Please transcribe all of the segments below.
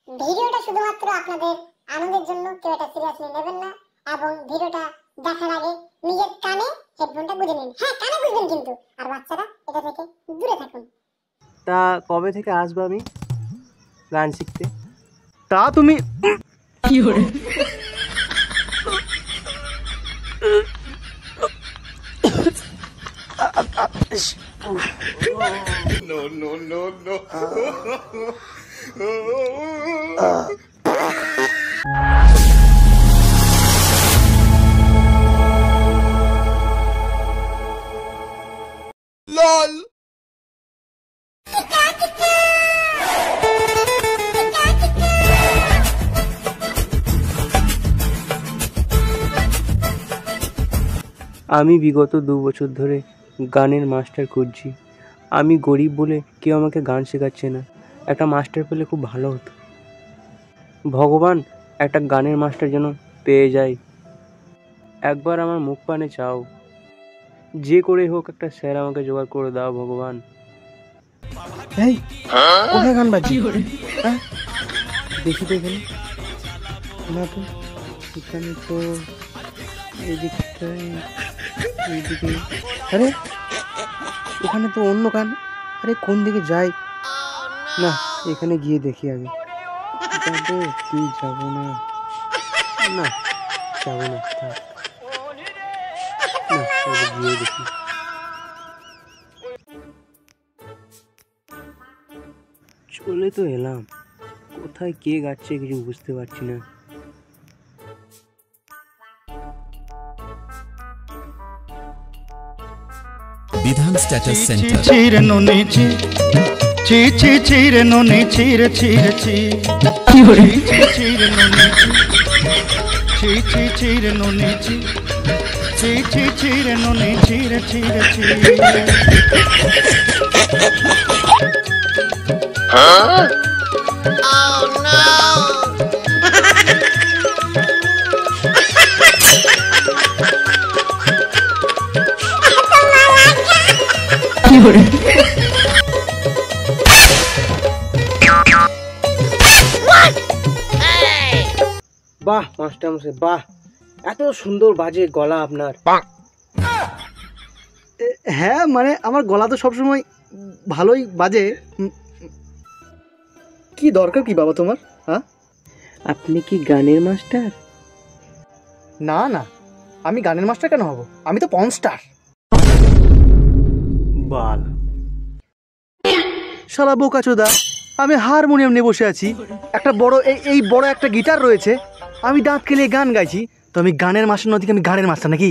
ভিডিওটা শুধুমাত্র আপনাদের আনন্দের জন্য, কেউ এটা সিরিয়াসলি নেবেন না। এবং ভিডিওটা দেখার আগে নিজের কানে হেডফোনটা গুঁজে নিন। হ্যাঁ, কানে গুঁজবেন কিন্তু। আর বাচ্চারা এটা থেকে দূরে থাকুন। তা কবে থেকে আসবো আমি গান শিখতে? তা তুমি কি করে No, no, no, no. LOL. আমি বিগত 2 বছর ধরে গানের মাস্টার খুঁজছি। আমি গরিব বলে কেউ আমাকে গান শেখাচ্ছে না। একটা মাস্টার পেলে খুব ভালো হতো। ভগবান, একটা গানের মাস্টার যেন পেয়ে যাই। একবার আমার মুখ পানে চাও, যে করে হোক একটা স্যার আমাকে জোগাড় করে দাও ভগবান। এই কোথায় গান বাজছে? হ্যাঁ দেখি তো এখানে। না তো, এখানে তো এইদিকটায়, এইদিকে। আরে ওখানে তো অন্য গান। আরে কোন দিকে যাই? না, এখানে গিয়ে দেখি আগে। যাবো কি যাবো না? না, যাবো না, থাক। না, গিয়ে দেখি। চলে তো এলাম, কোথায় কে গাচ্ছে কিছু বুঝতে পারছি না। বিধান স্ট্যাটাস সেন্টার। চিরে ননি চি চি চি চিরে ননি চিরে চিরে চি কি হরে চিরে ননি চি চি চিরে ননি চি চি চি চিরে ননি চিরে চিরে চি। Oh no! বাহ মাস্টার মশাই, বাহ, এত সুন্দর বাজে গলা আপনার। হ্যাঁ মানে আমার গলা তো সবসময় ভালোই বাজে। কি দরকার কি বাবা তোমার? হ্যাঁ, আপনি কি গানের মাস্টার? না না, আমি গানের মাস্টার কেন হব? আমি তো পর্ন স্টার। বাল শালা বোকাচোদা, আমি হারমোনিয়াম নিয়ে বসে আছি, একটা বড় এই বড় একটা গিটার রয়েছে, আমি দাঁত খেলিয়ে গান গাইছি। তো আমি গানের মাস্টার নদীকে আমি গানের মাস্টার নাকি?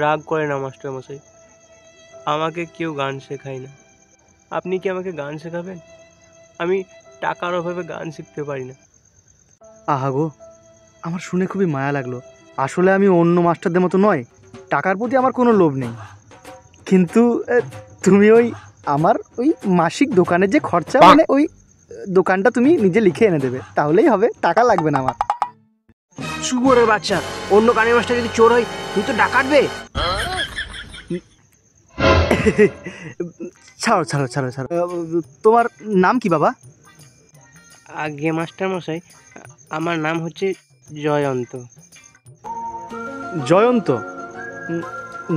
রাগ করে না মাস্টার মশাই, আমাকে কেউ গান শেখায় না। আপনি কি আমাকে গান শেখাবেন? আমি টাকার অভাবে গান শিখতে পারি না। আহা গো, আমার শুনে খুবই মায়া লাগলো। আসলে আমি অন্য মাস্টারদের মতো নয়, টাকার প্রতি আমার কোনো লোভ নেই। কিন্তু তুমি আমার ওই মাসিক দোকানের যে খরচা, মানে ওই দোকানটা তুমি নিজে লিখে এনে দেবে, তাহলেই হবে, টাকা লাগবে না আমার। শুয়োরের বাচ্চা, অন্য গানের মাস্টার যদি চোর হয় তুই তো ডাকাতবে। ছাড়ো ছাড়ো ছাড়ো ছাড়ো। তোমার নাম কি বাবা? আগে মাস্টার মশাই, আমার নাম হচ্ছে জয়ন্ত। জয়ন্ত?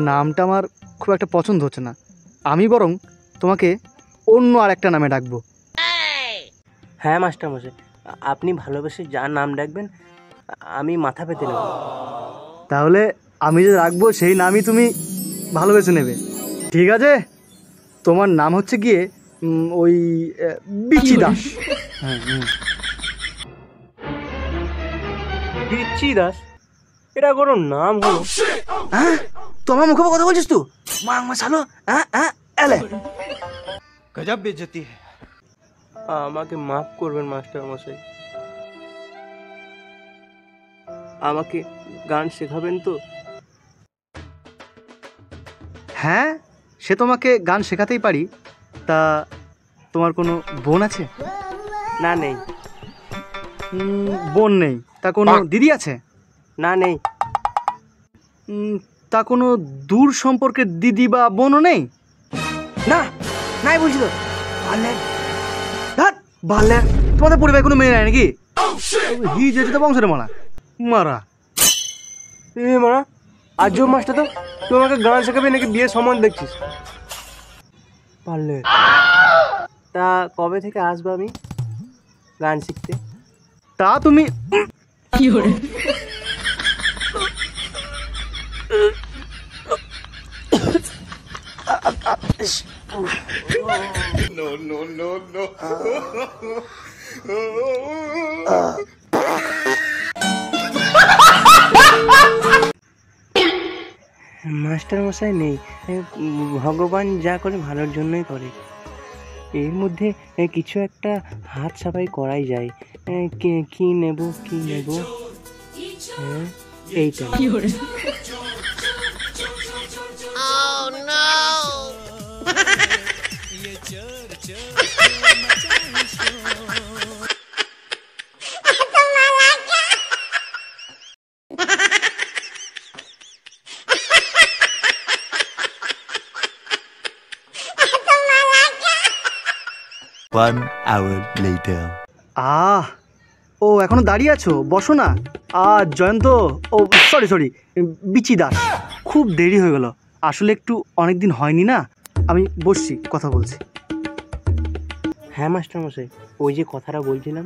নামটা আমার খুব একটা পছন্দ হচ্ছে না। আমি বরং তোমাকে অন্য আর একটা নামে ডাকবো। হ্যাঁ মাস্টার মশাই, আপনি ভালোবেসে যার নাম ডাকবেন আমি মাথা পেতে নেব। তাহলে আমি যে রাখবো সেই নামই তুমি ভালোবেসে নেবে, ঠিক আছে? তোমার নাম হচ্ছে গিয়ে ওই বিচি দাস। হ্যাঁ, বিচ্ছি দাস? এটা কোনো নাম হলো? হ্যাঁ, তোমার মুখে কথা বলছিস তুই? মাং মাসালো, হ্যাঁ হ্যাঁ, এলে गजब बेइज्जती है। আমাকে মাফ করবেন মাস্টার মশাই, আমাকে গান শেখাবেন তো? হ্যাঁ, সে তোমাকে গান শেখাতেই পারি। তা তোমার কোনো বোন আছে? না, নেই। বোন নেই? তা কোনো দিদি আছে? না, নেই। তা কোনো দূর সম্পর্কের দিদি বা বোনও নেই? না, নাই বলছি তো। বালে তোমাদের পরিবার কোনো মেয়ে নাই নাকি? হি যেতে তো বংশের মারা মারা। এ মারা আজব মাস্টার তো, তুই আমাকে গান শেখাবি নাকি বিয়ের সম্বন্ধ দেখছিস? পারলে তা কবে থেকে আসবো আমি গান শিখতে? তা তুমি No, no, no, no. Master মশাই নেই, ভগবান যা করে ভালোর জন্যই করে। এর মধ্যে কিছু একটা হাত সাফাই করাই যায়। কি নেব কি নেব? হ্যাঁ এইটা। One hour later. ও এখনো দাঁড়িয়ে আছো? বসো না। জয়ন্ত, ও সরি বিচি দাস, খুব দেরি হয়ে গেল। আসলে একটু অনেক দিন হয়নি না, আমি বসছি, কথা বলছি। হ্যাঁ মাস্টার মশাই, ওই যে কথাটা বলছিলাম।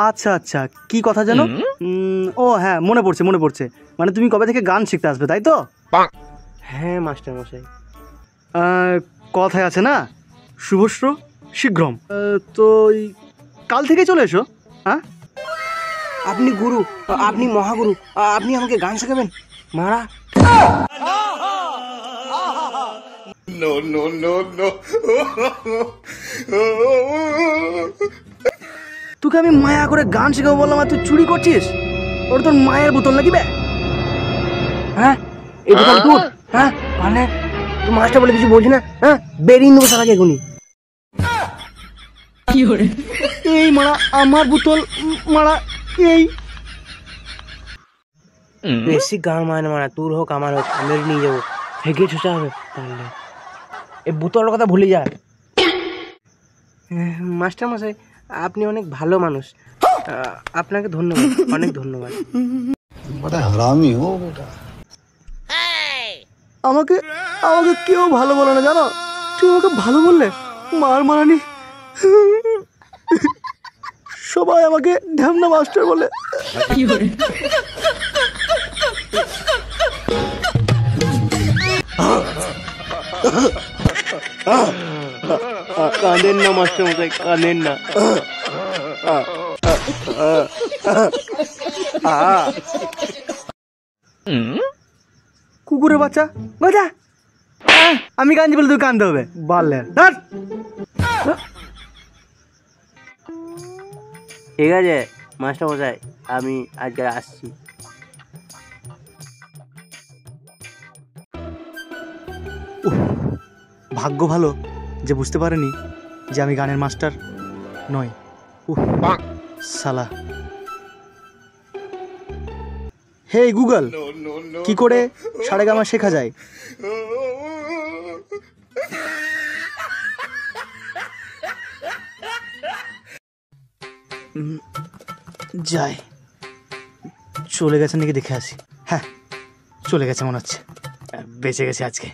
আচ্ছা কি কথা যেন? ও হ্যাঁ, মনে পড়ছে। মানে তুমি কবে থেকে গান শিখতে আসবে, তাই তো? হ্যাঁ মাস্টার মশাই। কথায় আছে না, শুভশ্র শীঘ্রম। তো কাল থেকে চলে এসো। হ্যাঁ, আপনি গুরু, আপনি মহাগুরু, আপনি আমাকে গান শেখাবেন মারা? No, no, no, no. তোকে আমি মায়া করে গান শেখাবো বললাম, আর তুই চুরি করছিস? ওর তোর মায়ের বোতল নাকি বে? হ্যাঁ এই বোতল তোর? হ্যাঁ মানে তুই মাস্টার বলে কিছু বলছি না? হ্যাঁ বেরিয়ে নেবো সারাকে এখনই। এই মারা আমার বোতল মারা, এই বেশি গান মানে মারা, তোর হোক আমার হোক, আমি নিয়ে যাবো, হেগে ছুচা হবে পারলে। এই বোতলের কথা ভুলে যা। মাস্টার মশাই আপনি অনেক ভালো মানুষ, আপনাকে ধন্যবাদ, অনেক ধন্যবাদ। আমাকে কেউ ভালো বলে না জানো? তুই আমাকে ভালো বললে মারানি। সবাই আমাকে ঢ্যামনা মাস্টার বলে। কাঁদেন না মাস্টার মশাই, কাঁদেন না। কুকুরের বাচ্চা বাচ্চা, আমি কাঁদছি বলে তুই কাঁদতে হবে? বললেন ঠিক আছে মাস্টার মশাই, আমি আজকে আসছি। ভাগ্য ভালো যে বুঝতে পারেনি যে আমি গানের মাস্টার নই। সালা। হে গুগল, কি করে সারেগামা শেখা যায়? যাই, চলে গেছে নাকি দেখে আসি। হ্যাঁ চলে গেছে মনে হচ্ছে, বেঁচে গেছে আজকে।